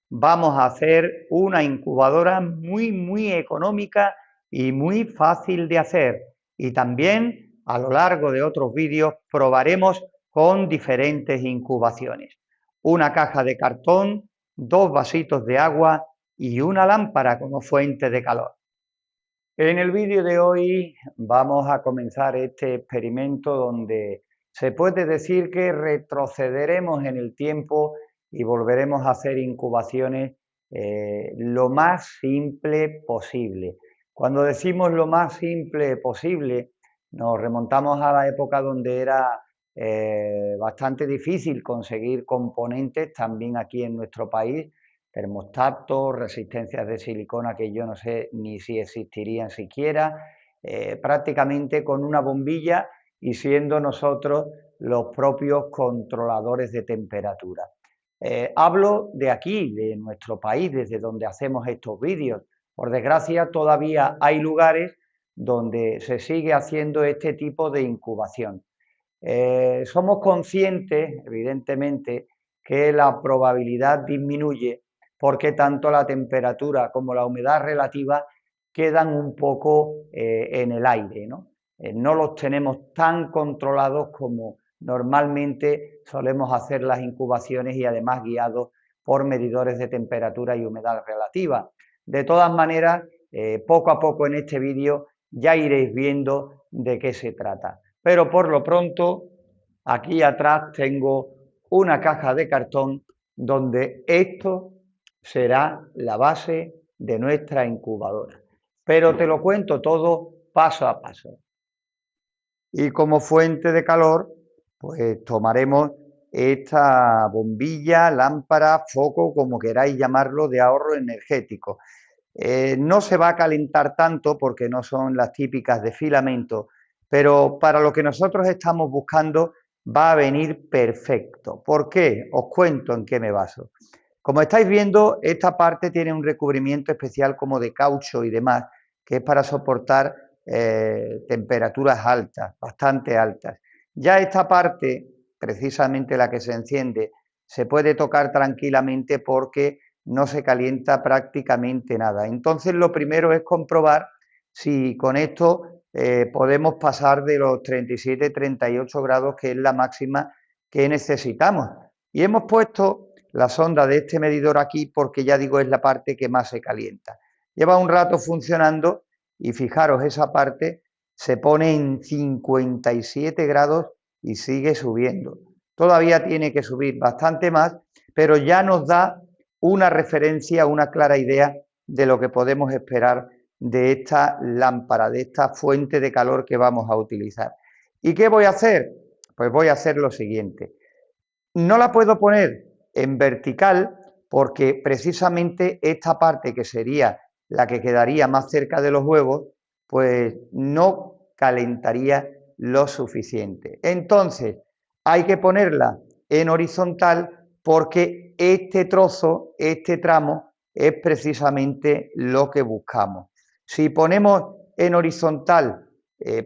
vamos a hacer una incubadora muy económica y muy fácil de hacer. Y también a lo largo de otros vídeos probaremos con diferentes incubaciones. Una caja de cartón, 2 vasitos de agua y una lámpara como fuente de calor. En el vídeo de hoy vamos a comenzar este experimento donde se puede decir que retrocederemos en el tiempo y volveremos a hacer incubaciones lo más simple posible. Cuando decimos lo más simple posible, nos remontamos a la época donde era bastante difícil conseguir componentes, también aquí en nuestro país, termostatos, resistencias de silicona que yo no sé ni si existirían siquiera, prácticamente con una bombilla y siendo nosotros los propios controladores de temperatura. Hablo de aquí, de nuestro país, desde donde hacemos estos vídeos. Por desgracia, todavía hay lugares donde se sigue haciendo este tipo de incubación. Somos conscientes, evidentemente, que la probabilidad disminuye porque tanto la temperatura como la humedad relativa quedan un poco en el aire, ¿no? No los tenemos tan controlados como normalmente solemos hacer las incubaciones y además guiados por medidores de temperatura y humedad relativa. De todas maneras, poco a poco en este vídeo ya iréis viendo de qué se trata. Pero por lo pronto, aquí atrás tengo una caja de cartón donde esto será la base de nuestra incubadora. Pero te lo cuento todo paso a paso. Y como fuente de calor, pues tomaremos esta bombilla, lámpara, foco, como queráis llamarlo, de ahorro energético. No se va a calentar tanto porque no son las típicas de filamento, pero para lo que nosotros estamos buscando va a venir perfecto. ¿Por qué? Os cuento en qué me baso. Como estáis viendo, esta parte tiene un recubrimiento especial como de caucho y demás, que es para soportar temperaturas altas, bastante altas. Ya esta parte, precisamente la que se enciende, se puede tocar tranquilamente porque no se calienta prácticamente nada. Entonces lo primero es comprobar si con esto podemos pasar de los 37-38 grados, que es la máxima que necesitamos. Y hemos puesto la sonda de este medidor aquí porque ya digo es la parte que más se calienta. Lleva un rato funcionando y fijaros, esa parte se pone en 57 grados y sigue subiendo. Todavía tiene que subir bastante más, pero ya nos da una referencia, una clara idea de lo que podemos esperar de esta lámpara, de esta fuente de calor que vamos a utilizar. ¿Y qué voy a hacer? Pues voy a hacer lo siguiente. No la puedo poner en vertical porque precisamente esta parte que sería la que quedaría más cerca de los huevos, pues no calentaría lo suficiente. Entonces, hay que ponerla en horizontal porque este trozo, este tramo, es precisamente lo que buscamos. Si ponemos en horizontal,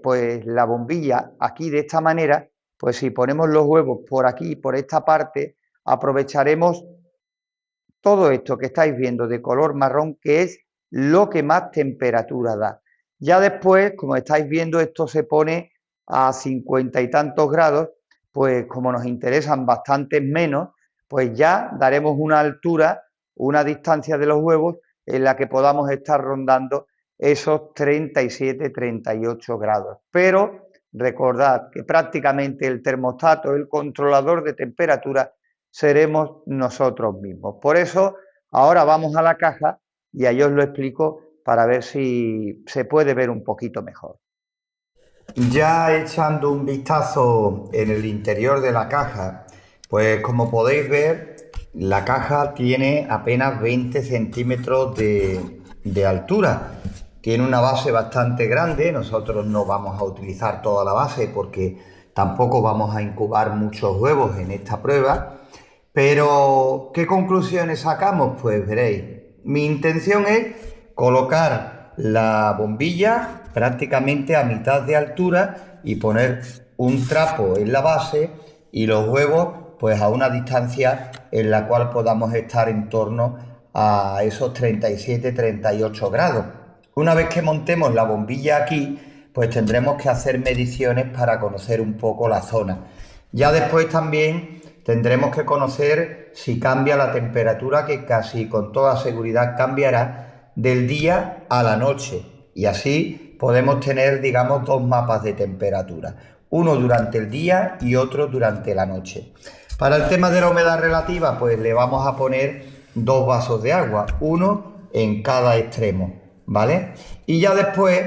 pues la bombilla aquí de esta manera, pues si ponemos los huevos por aquí, por esta parte, aprovecharemos todo esto que estáis viendo de color marrón, que es lo que más temperatura da. Ya después, como estáis viendo, esto se pone a 50 y tantos grados, pues como nos interesan bastantes menos, pues ya daremos una altura, una distancia de los huevos en la que podamos estar rondando esos 37-38 grados. Pero recordad que prácticamente el termostato, el controlador de temperatura, seremos nosotros mismos. Por eso, ahora vamos a la caja y ahí os lo explico para ver si se puede ver un poquito mejor. Ya echando un vistazo en el interior de la caja, pues como podéis ver, la caja tiene apenas 20 centímetros de altura. Tiene una base bastante grande, nosotros no vamos a utilizar toda la base porque tampoco vamos a incubar muchos huevos en esta prueba. Pero, ¿qué conclusiones sacamos? Pues veréis, mi intención es colocar la bombilla prácticamente a mitad de altura y poner un trapo en la base y los huevos pues a una distancia en la cual podamos estar en torno a esos 37-38 grados. Una vez que montemos la bombilla aquí, pues tendremos que hacer mediciones para conocer un poco la zona. Ya después también tendremos que conocer si cambia la temperatura, que casi con toda seguridad cambiará del día a la noche. Y así podemos tener, digamos, dos mapas de temperatura. Uno durante el día y otro durante la noche. Para el tema de la humedad relativa, pues le vamos a poner 2 vasos de agua, uno en cada extremo, ¿vale? Y ya después,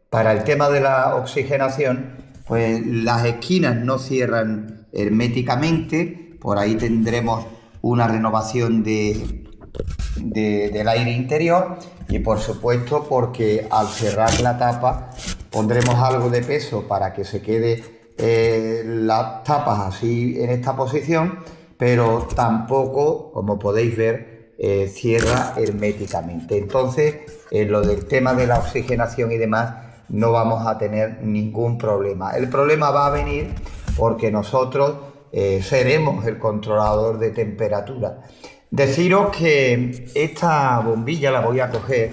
para el tema de la oxigenación, pues las esquinas no cierran herméticamente, por ahí tendremos una renovación del aire interior y por supuesto porque al cerrar la tapa pondremos algo de peso para que se quede las tapas así en esta posición, pero tampoco, como podéis ver, cierra herméticamente. Entonces, en lo del tema de la oxigenación y demás, no vamos a tener ningún problema. El problema va a venir porque nosotros seremos el controlador de temperatura. Deciros que esta bombilla la voy a coger,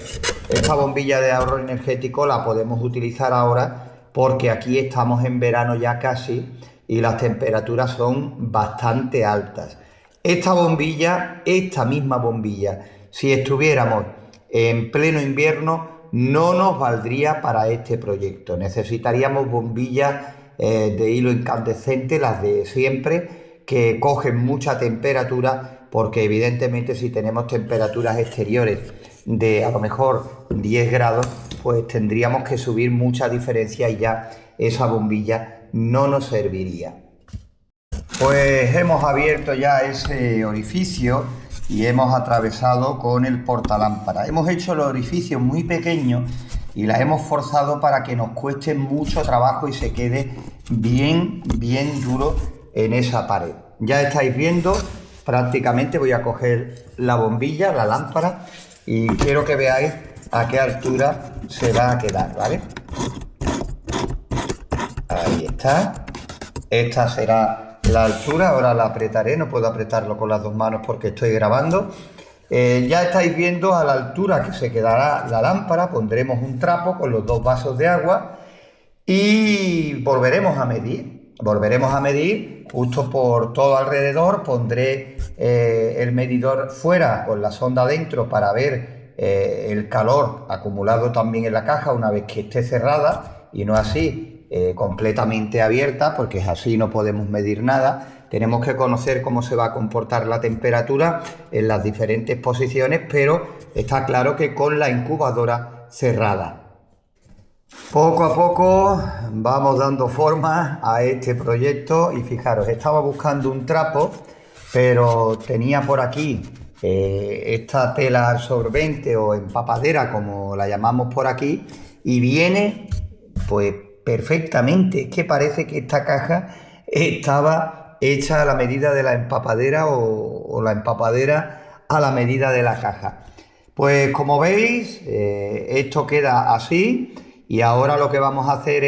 esta bombilla de ahorro energético la podemos utilizar ahora porque aquí estamos en verano ya casi y las temperaturas son bastante altas. Esta bombilla, esta misma bombilla, si estuviéramos en pleno invierno, no nos valdría para este proyecto. Necesitaríamos bombillas de hilo incandescente, las de siempre, que cogen mucha temperatura, porque evidentemente si tenemos temperaturas exteriores de a lo mejor 10 grados, pues tendríamos que subir mucha diferencia y ya esa bombilla no nos serviría. Pues hemos abierto ya ese orificio y hemos atravesado con el portalámpara. Hemos hecho el orificio muy pequeño y la hemos forzado para que nos cueste mucho trabajo y se quede bien duro en esa pared. Ya estáis viendo, prácticamente voy a coger la bombilla, la lámpara, y quiero que veáis a qué altura se va a quedar, ¿vale? Ahí está. Esta será la altura, ahora la apretaré, no puedo apretarlo con las dos manos porque estoy grabando. Ya estáis viendo a la altura que se quedará la lámpara, pondremos un trapo con los 2 vasos de agua y volveremos a medir justo por todo alrededor. Pondré el medidor fuera con la sonda dentro para ver el calor acumulado también en la caja una vez que esté cerrada y no así completamente abierta, porque así no podemos medir nada. Tenemos que conocer cómo se va a comportar la temperatura en las diferentes posiciones, pero está claro que con la incubadora cerrada. Poco a poco vamos dando forma a este proyecto y fijaros, estaba buscando un trapo, pero tenía por aquí esta tela absorbente o empapadera, como la llamamos por aquí, y viene pues perfectamente. Es que parece que esta caja estaba hecha a la medida de la empapadera o la empapadera a la medida de la caja. Pues como veis, esto queda así y ahora lo que vamos a hacer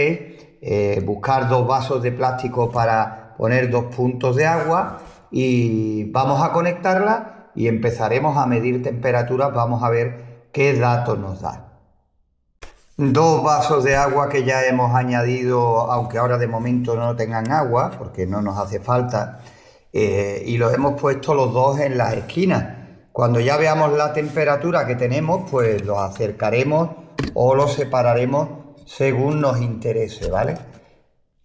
es buscar 2 vasos de plástico para poner 2 puntos de agua y vamos a conectarla y empezaremos a medir temperaturas. Vamos a ver qué datos nos da. 2 vasos de agua que ya hemos añadido, aunque ahora de momento no tengan agua porque no nos hace falta, y los hemos puesto los dos en las esquinas. Cuando ya veamos la temperatura que tenemos, pues los acercaremos o los separaremos según nos interese, ¿vale?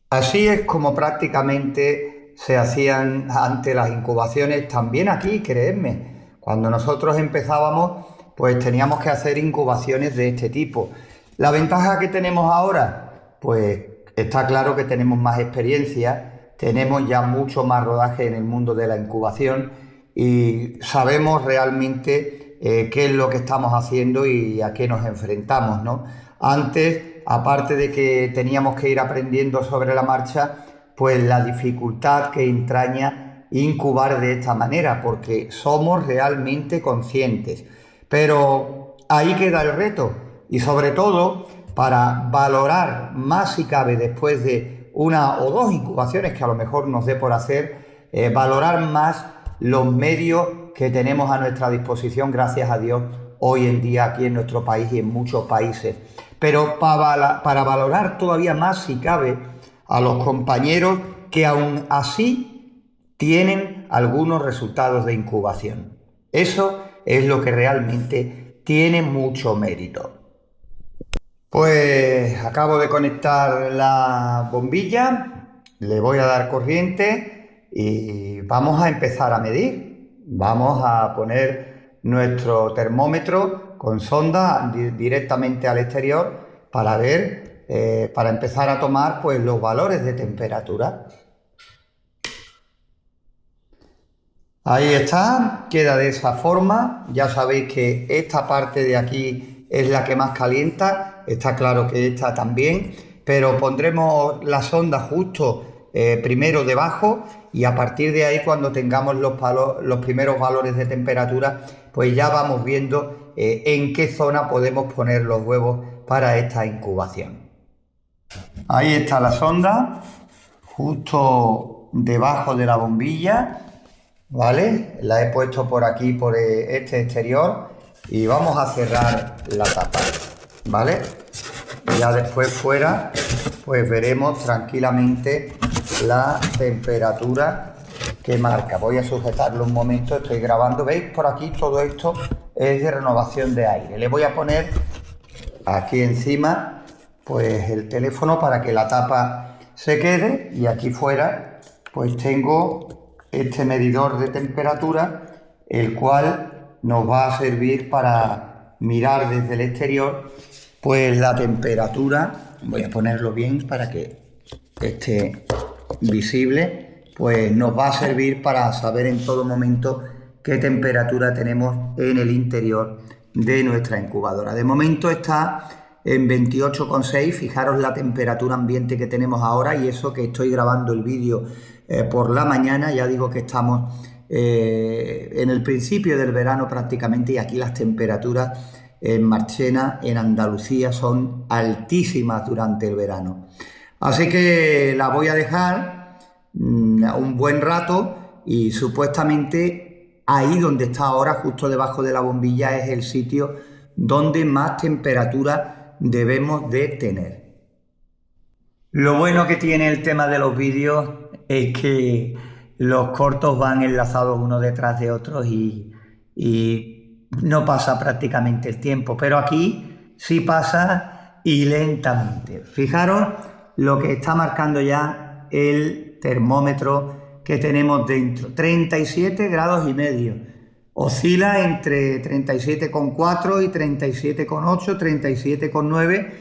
Así es como prácticamente se hacían antes las incubaciones, también aquí, creedme. Cuando nosotros empezábamos, pues teníamos que hacer incubaciones de este tipo. La ventaja que tenemos ahora, pues está claro que tenemos más experiencia, tenemos ya mucho más rodaje en el mundo de la incubación y sabemos realmente qué es lo que estamos haciendo y a qué nos enfrentamos, ¿no? Antes, aparte de que teníamos que ir aprendiendo sobre la marcha, pues la dificultad que entraña incubar de esta manera, porque somos realmente conscientes. Pero ahí queda el reto. Y sobre todo para valorar más si cabe después de 1 o 2 incubaciones que a lo mejor nos dé por hacer, valorar más los medios que tenemos a nuestra disposición, gracias a Dios, hoy en día aquí en nuestro país y en muchos países. Pero para valorar todavía más, si cabe, a los compañeros que aún así tienen algunos resultados de incubación. Eso es lo que realmente tiene mucho mérito. Pues acabo de conectar la bombilla, le voy a dar corriente y vamos a empezar a medir. Vamos a poner nuestro termómetro con sonda directamente al exterior para ver, para empezar a tomar pues los valores de temperatura. Ahí está, queda de esa forma. Ya sabéis que esta parte de aquí es la que más calienta, está claro que esta también, pero pondremos la sonda justo primero debajo y a partir de ahí, cuando tengamos los primeros valores de temperatura, pues ya vamos viendo en qué zona podemos poner los huevos para esta incubación. Ahí está la sonda, justo debajo de la bombilla, ¿vale? La he puesto por aquí, por este exterior, y vamos a cerrar la tapa, ¿vale? Ya después fuera, pues veremos tranquilamente la temperatura que marca. Voy a sujetarlo un momento, estoy grabando. ¿Veis? Por aquí todo esto es de renovación de aire. Le voy a poner aquí encima pues el teléfono para que la tapa se quede, y aquí fuera pues tengo este medidor de temperatura, el cual nos va a servir para mirar desde el exterior pues la temperatura. Voy a ponerlo bien para que esté visible, pues nos va a servir para saber en todo momento qué temperatura tenemos en el interior de nuestra incubadora. De momento está en 28,6, fijaros la temperatura ambiente que tenemos ahora, y eso que estoy grabando el vídeo por la mañana. Ya digo que estamos en el principio del verano prácticamente, y aquí las temperaturas en Marchena, en Andalucía, son altísimas durante el verano. Así que la voy a dejar un buen rato, y supuestamente ahí donde está ahora, justo debajo de la bombilla, es el sitio donde más temperatura debemos de tener. Lo bueno que tiene el tema de los vídeos es que los cortos van enlazados uno detrás de otros y no pasa prácticamente el tiempo, pero aquí sí pasa, y lentamente. Fijaros lo que está marcando ya el termómetro que tenemos dentro, 37 grados y medio. Oscila entre 37,4 y 37,8, 37,9,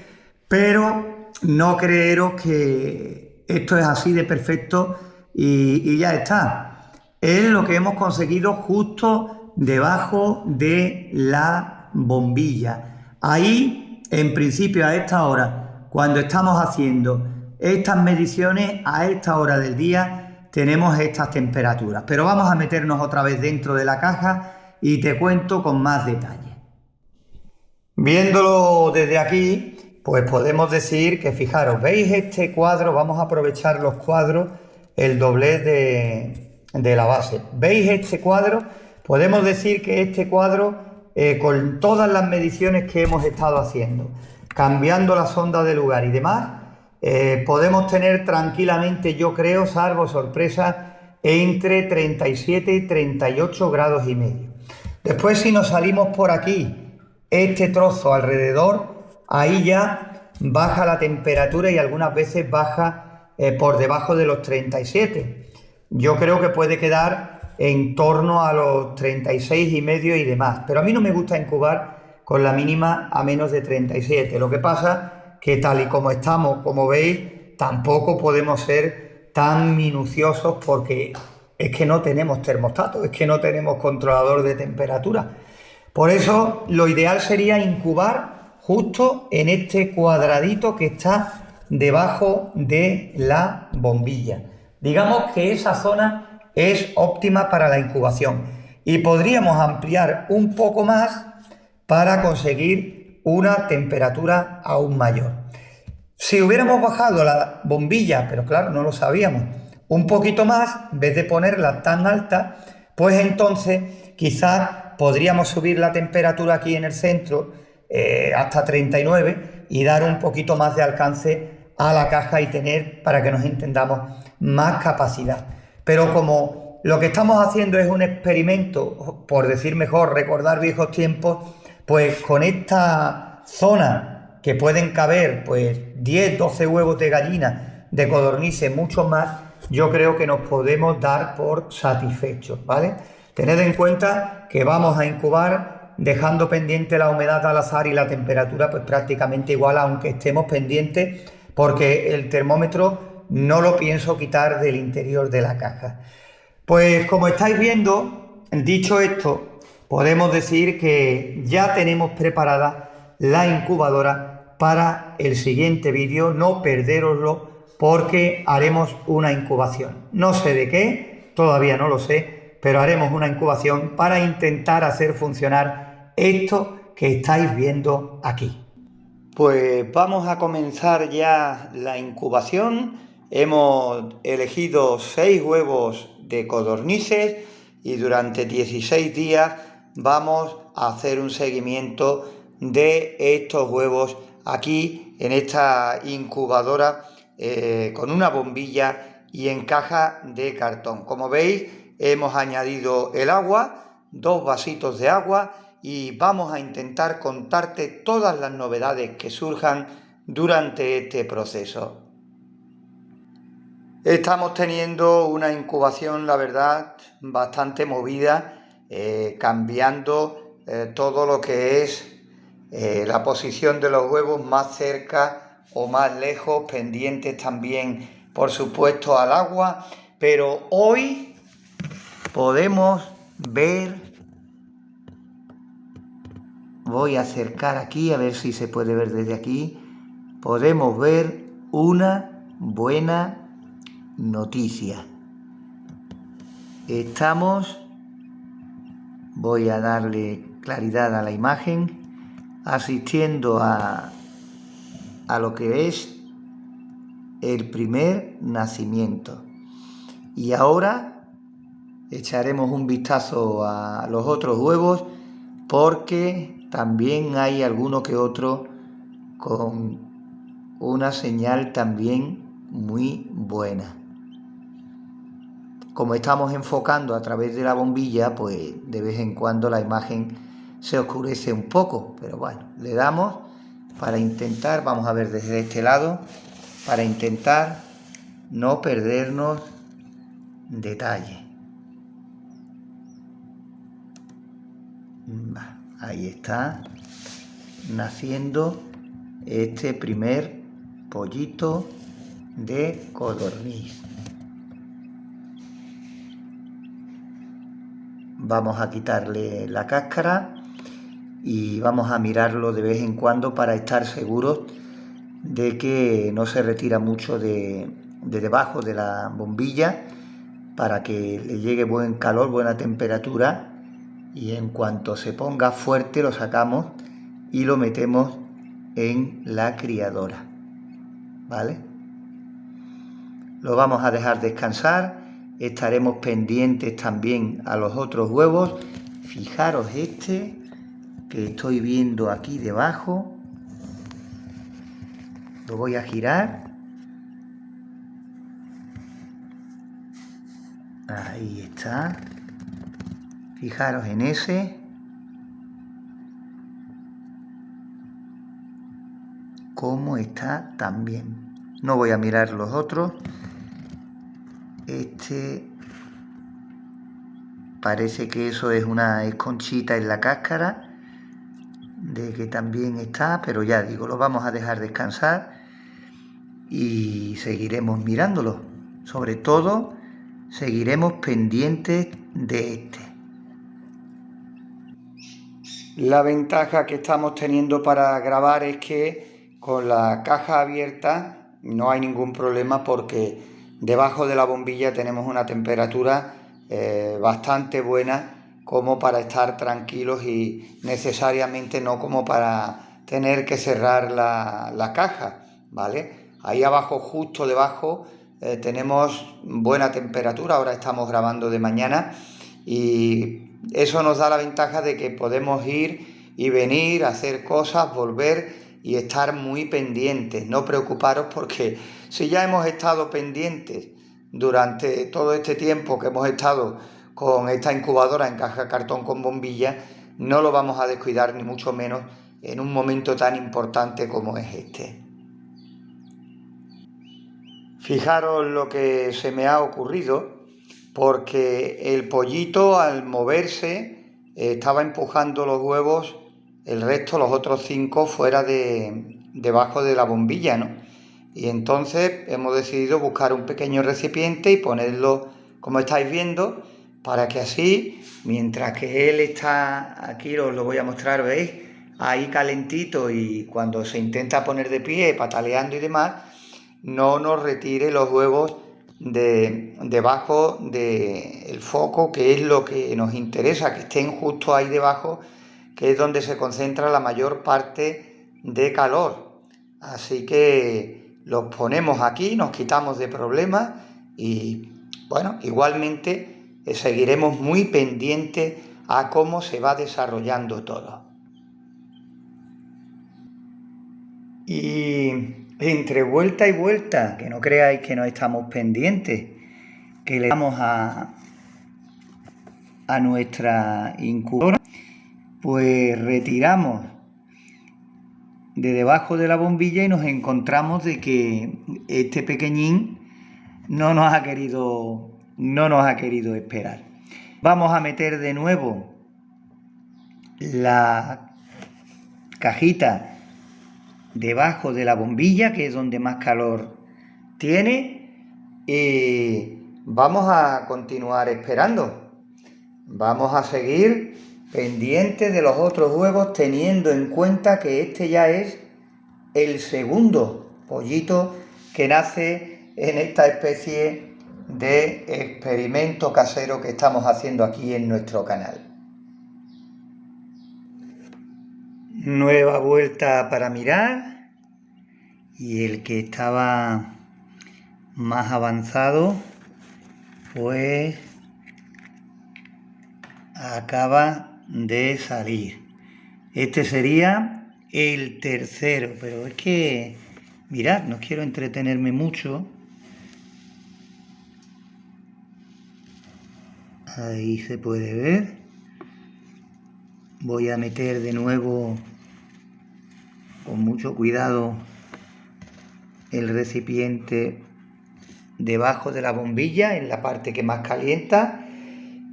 pero no creeros que esto es así de perfecto y ya está. Es lo que hemos conseguido justo debajo de la bombilla. Ahí, en principio, a esta hora, cuando estamos haciendo estas mediciones, a esta hora del día, tenemos estas temperaturas. Pero vamos a meternos otra vez dentro de la caja y te cuento con más detalle. Viéndolo desde aquí, pues podemos decir que, fijaros, ¿veis este cuadro? Vamos a aprovechar los cuadros, el doblez de la base. ¿Veis este cuadro? Podemos decir que este cuadro, con todas las mediciones que hemos estado haciendo, cambiando la sonda de lugar y demás, podemos tener tranquilamente, yo creo, salvo sorpresa, entre 37 y 38 grados y medio. Después, si nos salimos por aquí, este trozo alrededor, ahí ya baja la temperatura y algunas veces baja por debajo de los 37. Yo creo que puede quedar en torno a los 36 y medio y demás, pero a mí no me gusta incubar con la mínima a menos de 37. Lo que pasa que, tal y como estamos, como veis, tampoco podemos ser tan minuciosos, porque es que no tenemos termostato, es que no tenemos controlador de temperatura. Por eso lo ideal sería incubar justo en este cuadradito que está debajo de la bombilla. Digamos que esa zona es óptima para la incubación, y podríamos ampliar un poco más para conseguir una temperatura aún mayor. Si hubiéramos bajado la bombilla, pero claro, no lo sabíamos, un poquito más, en vez de ponerla tan alta, pues entonces quizás podríamos subir la temperatura aquí en el centro hasta 39 y dar un poquito más de alcance a la caja y tener, para que nos entendamos, más capacidad. Pero como lo que estamos haciendo es un experimento, por decir mejor, recordar viejos tiempos, pues con esta zona que pueden caber pues 10, 12 huevos de gallina, de codornices, mucho más, yo creo que nos podemos dar por satisfechos, ¿vale? Tened en cuenta que vamos a incubar dejando pendiente la humedad al azar y la temperatura pues prácticamente igual, aunque estemos pendientes, porque el termómetro no lo pienso quitar del interior de la caja. Pues como estáis viendo, dicho esto, podemos decir que ya tenemos preparada la incubadora para el siguiente vídeo. No perderoslo porque haremos una incubación. No sé de qué, todavía no lo sé, pero haremos una incubación para intentar hacer funcionar esto que estáis viendo aquí. Pues vamos a comenzar ya la incubación. Hemos elegido 6 huevos de codornices y durante 16 días vamos a hacer un seguimiento de estos huevos aquí en esta incubadora con una bombilla y en caja de cartón. Como veis, hemos añadido el agua, 2 vasitos de agua, y vamos a intentar contarte todas las novedades que surjan durante este proceso. Estamos teniendo una incubación, la verdad, bastante movida, cambiando todo lo que es la posición de los huevos más cerca o más lejos, pendientes también, por supuesto, al agua, pero hoy podemos ver. Voy a acercar aquí a ver si se puede ver desde aquí. Podemos ver una buena noticia. Voy a darle claridad a la imagen, asistiendo a lo que es el primer nacimiento. Y ahora echaremos un vistazo a los otros huevos, porque también hay alguno que otro con una señal también muy buena. Como estamos enfocando a través de la bombilla, pues de vez en cuando la imagen se oscurece un poco, pero bueno, le damos para intentar, vamos a ver desde este lado, para intentar no perdernos detalle. Ahí está naciendo este primer pollito de codorniz. Vamos a quitarle la cáscara y vamos a mirarlo de vez en cuando para estar seguros de que no se retira mucho de debajo de la bombilla, para que le llegue buen calor, buena temperatura, y en cuanto se ponga fuerte lo sacamos y lo metemos en la criadora, ¿vale? Lo vamos a dejar descansar, estaremos pendientes también a los otros huevos. Fijaros este que estoy viendo aquí debajo, lo voy a girar, ahí está. Fijaros en ese, cómo está también. No voy a mirar los otros. Este parece que eso es una esconchita en la cáscara, de que también está, pero ya digo, lo vamos a dejar descansar y seguiremos mirándolo. Sobre todo, seguiremos pendientes de este. La ventaja que estamos teniendo para grabar es que con la caja abierta no hay ningún problema, porque debajo de la bombilla tenemos una temperatura bastante buena como para estar tranquilos, y necesariamente no como para tener que cerrar la caja, ¿vale? Ahí abajo, justo debajo, tenemos buena temperatura, ahora estamos grabando de mañana y eso nos da la ventaja de que podemos ir y venir, hacer cosas, volver y estar muy pendientes. No preocuparos porque si ya hemos estado pendientes durante todo este tiempo que hemos estado con esta incubadora en caja de cartón con bombilla, no lo vamos a descuidar ni mucho menos en un momento tan importante como es este. Fijaros lo que se me ha ocurrido, porque el pollito al moverse estaba empujando los huevos, el resto, los otros 5, fuera debajo de la bombilla, ¿no? Y entonces hemos decidido buscar un pequeño recipiente y ponerlo, como estáis viendo, para que así, mientras que él está aquí, os lo voy a mostrar, ¿veis? Ahí calentito, y cuando se intenta poner de pie, pataleando y demás, no nos retire los huevos debajo del foco, que es lo que nos interesa, que estén justo ahí debajo, que es donde se concentra la mayor parte de calor. Así que los ponemos aquí, nos quitamos de problemas y bueno, igualmente seguiremos muy pendientes a cómo se va desarrollando todo. Y entre vuelta y vuelta, que no creáis que no estamos pendientes, que le damos a nuestra incubadora, pues retiramos de debajo de la bombilla y nos encontramos de que este pequeñín no nos ha querido esperar. Vamos a meter de nuevo la cajita debajo de la bombilla, que es donde más calor tiene, y vamos a continuar esperando. Vamos a seguir pendientes de los otros huevos, teniendo en cuenta que este ya es el segundo pollito que nace en esta especie de experimento casero que estamos haciendo aquí en nuestro canal. Nueva vuelta para mirar, y el que estaba más avanzado pues acaba de salir. Este sería el tercero, pero es que, mirad, no quiero entretenerme mucho. Ahí se puede ver. Voy a meter de nuevo con mucho cuidado el recipiente debajo de la bombilla, en la parte que más calienta,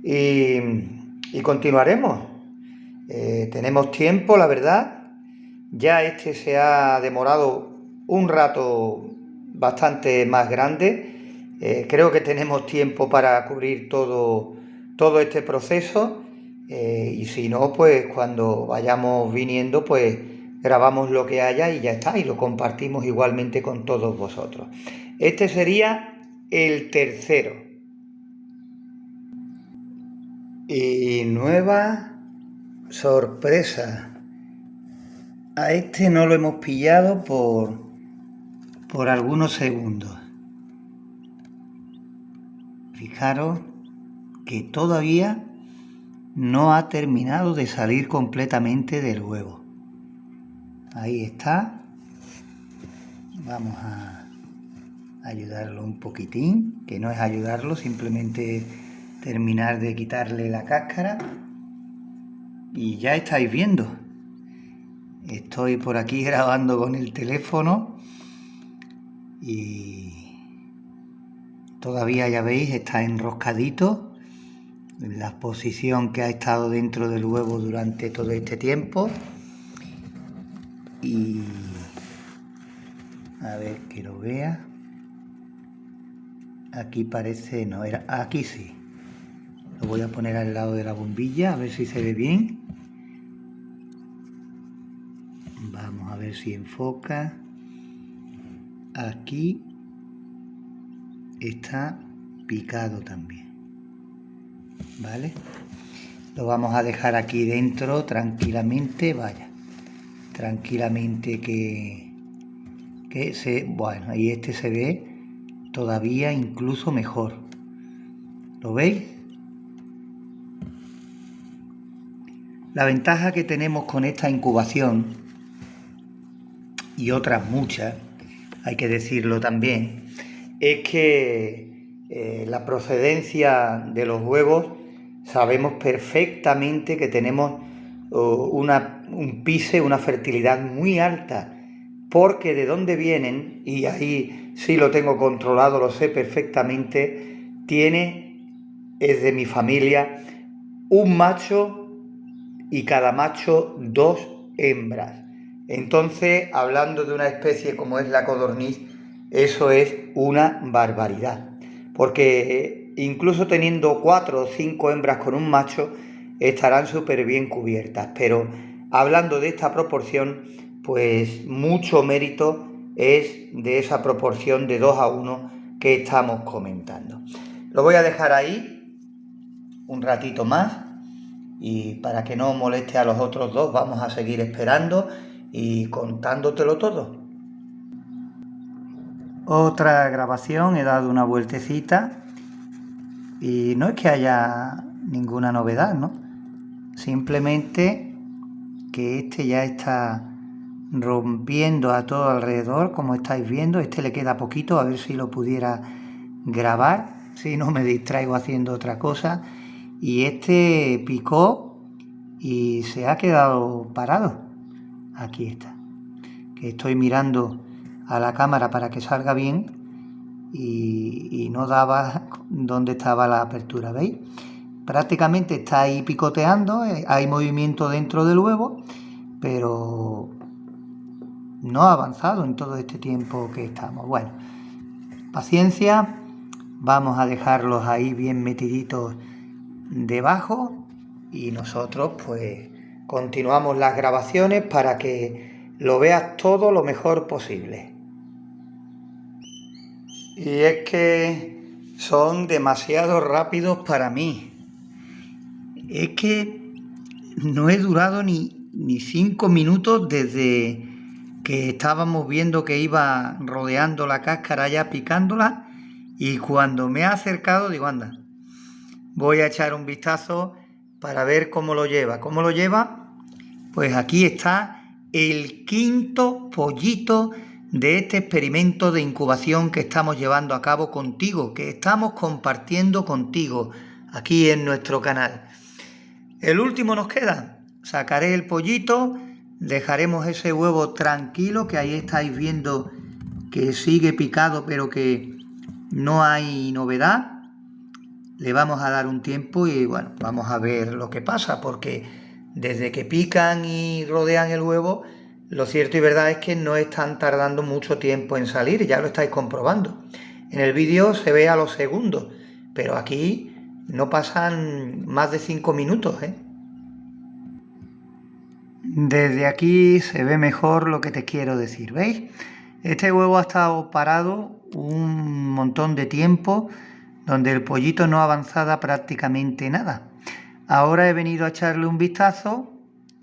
y continuaremos. Tenemos tiempo, la verdad. Ya este se ha demorado un rato bastante más grande. Creo que tenemos tiempo para cubrir todo este proceso, y si no, pues cuando vayamos viniendo, pues grabamos lo que haya y ya está, y lo compartimos igualmente con todos vosotros. Este sería el tercero. Y nueva sorpresa. A este no lo hemos pillado por algunos segundos. Fijaros que todavía no ha terminado de salir completamente del huevo. Ahí está. Vamos a ayudarlo un poquitín, que no es ayudarlo, simplemente terminar de quitarle la cáscara. Y ya estáis viendo, estoy por aquí grabando con el teléfono y todavía, ya veis, está enroscadito en la posición que ha estado dentro del huevo durante todo este tiempo. Y a ver que lo vea. Aquí parece, no era, aquí sí. Lo voy a poner al lado de la bombilla a ver si se ve bien. Vamos a ver si enfoca. Aquí está picado también, ¿vale? Lo vamos a dejar aquí dentro tranquilamente, vaya, tranquilamente que se, bueno, ahí este se ve todavía incluso mejor. ¿Lo veis? La ventaja que tenemos con esta incubación, y otras muchas, hay que decirlo también, es que la procedencia de los huevos sabemos perfectamente que tenemos un PISE, una fertilidad muy alta, porque de dónde vienen, y ahí sí lo tengo controlado, lo sé perfectamente, es de mi familia, un macho y cada macho 2 hembras. Entonces, hablando de una especie como es la codorniz, eso es una barbaridad, porque incluso teniendo 4 o 5 hembras con un macho, estarán súper bien cubiertas, pero hablando de esta proporción, pues mucho mérito es de esa proporción de 2 a 1 que estamos comentando. Lo voy a dejar ahí un ratito más y para que no moleste a los otros dos vamos a seguir esperando y contándotelo todo. Otra grabación, he dado una vueltecita y no es que haya ninguna novedad, ¿no? Simplemente que este ya está rompiendo a todo alrededor, como estáis viendo. Este le queda poquito, a ver si lo pudiera grabar, si no me distraigo haciendo otra cosa. Y este picó y se ha quedado parado. Aquí está, que estoy mirando a la cámara para que salga bien y no daba donde estaba la apertura, ¿veis? Prácticamente está ahí picoteando, hay movimiento dentro del huevo, pero no ha avanzado en todo este tiempo que estamos. Bueno, paciencia, vamos a dejarlos ahí bien metiditos debajo y nosotros pues continuamos las grabaciones para que lo veas todo lo mejor posible. Y es que son demasiado rápidos para mí. Es que no he durado ni 5 minutos desde que estábamos viendo que iba rodeando la cáscara ya picándola, y cuando me ha acercado digo, anda, voy a echar un vistazo para ver cómo lo lleva. ¿Cómo lo lleva? Pues aquí está el 5.º pollito de este experimento de incubación que estamos llevando a cabo contigo, que estamos compartiendo contigo aquí en nuestro canal. El último nos queda. Sacaré el pollito, dejaremos ese huevo tranquilo, que ahí estáis viendo que sigue picado pero que no hay novedad. Le vamos a dar un tiempo y bueno, vamos a ver lo que pasa, porque desde que pican y rodean el huevo, lo cierto y verdad es que no están tardando mucho tiempo en salir, ya lo estáis comprobando. En el vídeo se ve a los segundos, pero aquí no pasan más de 5 minutos, ¿eh? Desde aquí se ve mejor lo que te quiero decir, ¿veis? Este huevo ha estado parado un montón de tiempo, donde el pollito no avanzaba prácticamente nada. Ahora he venido a echarle un vistazo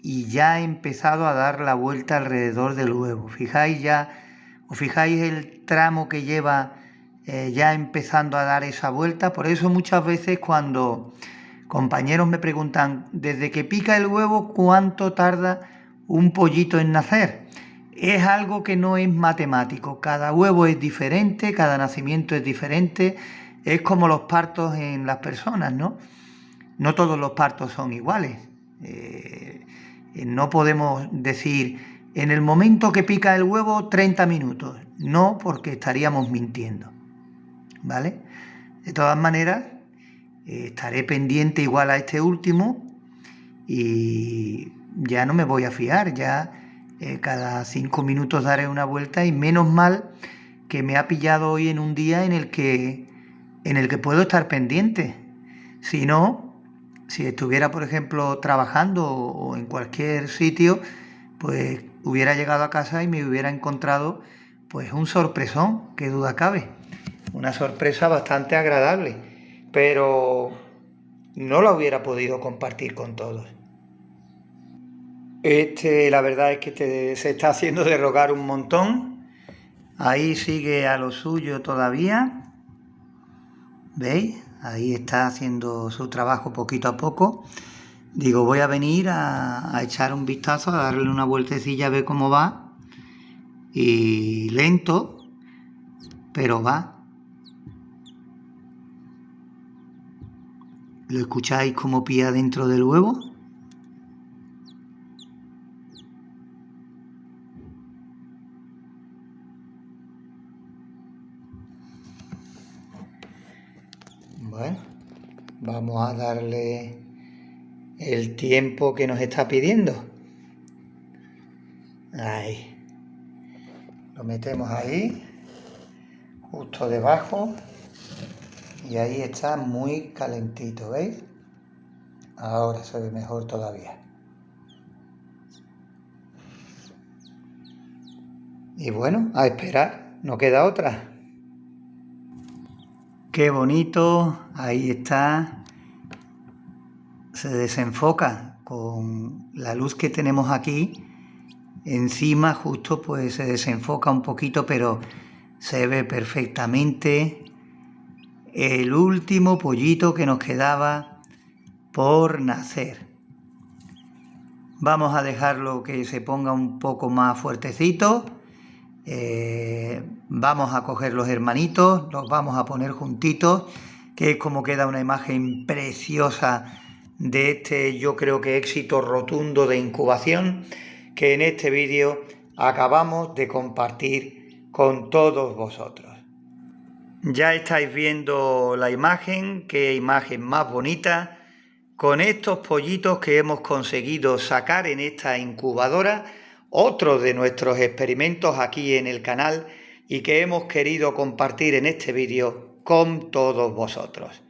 y ya he empezado a dar la vuelta alrededor del huevo. ¿Os fijáis el tramo que lleva ya empezando a dar esa vuelta? Por eso muchas veces cuando compañeros me preguntan, desde que pica el huevo, ¿cuánto tarda un pollito en nacer? Es algo que no es matemático. Cada huevo es diferente, cada nacimiento es diferente. Es como los partos en las personas, ¿no? No todos los partos son iguales. No podemos decir, en el momento que pica el huevo, 30 minutos. No, porque estaríamos mintiendo, ¿vale? De todas maneras, estaré pendiente igual a este último y ya no me voy a fiar, ya cada 5 minutos daré una vuelta, y menos mal que me ha pillado hoy en un día en el que puedo estar pendiente. Si no, si estuviera, por ejemplo, trabajando o en cualquier sitio, pues hubiera llegado a casa y me hubiera encontrado pues un sorpresón, qué duda cabe. Una sorpresa bastante agradable, pero no la hubiera podido compartir con todos. La verdad es que se está haciendo de rogar un montón. Ahí sigue a lo suyo todavía. ¿Veis? Ahí está haciendo su trabajo poquito a poco. Digo, voy a venir a echar un vistazo, a darle una vueltecilla a ver cómo va. Y lento, pero va. ¿Lo escucháis cómo pía dentro del huevo? Bueno, vamos a darle el tiempo que nos está pidiendo. Ahí. Lo metemos ahí, justo debajo. Y ahí está muy calentito, ¿veis? Ahora se ve mejor todavía. Y bueno, a esperar, no queda otra. Qué bonito, ahí está. Se desenfoca con la luz que tenemos aquí. Encima justo pues se desenfoca un poquito, pero se ve perfectamente el último pollito que nos quedaba por nacer. Vamos a dejarlo que se ponga un poco más fuertecito. Vamos a coger los hermanitos, los vamos a poner juntitos, que es como queda una imagen preciosa de este, yo creo que éxito rotundo de incubación, que en este vídeo acabamos de compartir con todos vosotros. Ya estáis viendo la imagen, qué imagen más bonita, con estos pollitos que hemos conseguido sacar en esta incubadora, otro de nuestros experimentos aquí en el canal y que hemos querido compartir en este vídeo con todos vosotros.